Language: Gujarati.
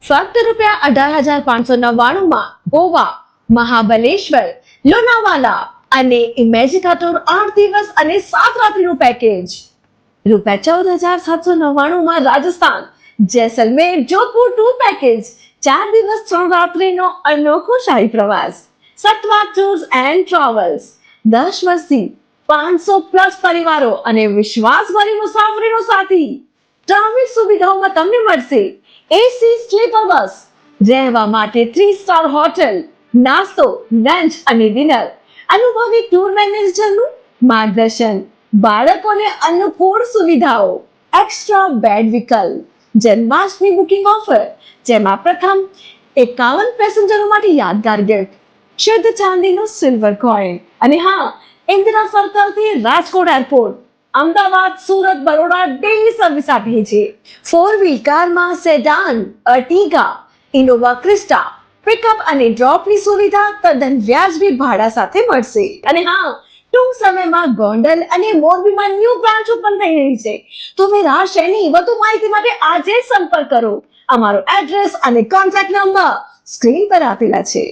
ફક્ત ₹18,599 માં ગોવા, મહાબલેશ્વર, લોનાવાલા અને ઇમેજિકા ટૂર 8 દિવસ અને 7 રાત્રિનું પેકેજ. ₹14,799 માં રાજસ્થાન, જેસલમેર, જોધપુર ટૂર પેકેજ 4 દિવસ 3 રાત્રિનો અનોખો શાહી પ્રવાસ. સતવા ટૂર્સ એન્ડ ટ્રાવેલ્સ 10 વર્ષથી 500+ પરિવારો અને વિશ્વાસભરી મુસાફરીનો સાથી. ટ્રાવેલ સુવિધાઓમાં તમને મળશે એસી સ્લીપર બસ, રહેવા માટે 3 સ્ટાર હોટેલ, નાસ્તો, લંચ અને ડિનર, અનુભવી ટૂર મેનેજરનું માર્ગદર્શન, બાળકોને અનુકૂળ સુવિધાઓ, એક્સ્ટ્રા બેડ વિકલ્પ, જન્માષ્ટમી બુકિંગ ઓફર, જેમાં પ્રથમ 51 પેસેન્જરો માટે યાદગાર ગિફ્ટ, શુદ્ધ ચાંદીનું સિલ્વર કોઈન અને હા, ઇન્દિરા સર્કલથી Rajkot airport, Ahmedabad, Surat, Baroda daily service આપીએ છીએ. 4 વ્હીલ કારમાં sedan, Ertiga, Innova Crysta, pickup અને ડ્રોપની સુવિધા તદ્દન વ્યાજબી ભાડા સાથે મળશે. અને હા, ટૂંક સમયમાં ગોંડલ અને મોરબીમાં ન્યૂ બ્રાન્ચ ઓપન થઈ રહી છે. તો નિરાશ નહીં, વધુ માહિતી માટે આજે જ સંપર્ક કરો. અમારો એડ્રેસ અને કોન્ટેક્ટ નંબર સ્ક્રીન પર આપેલા છે.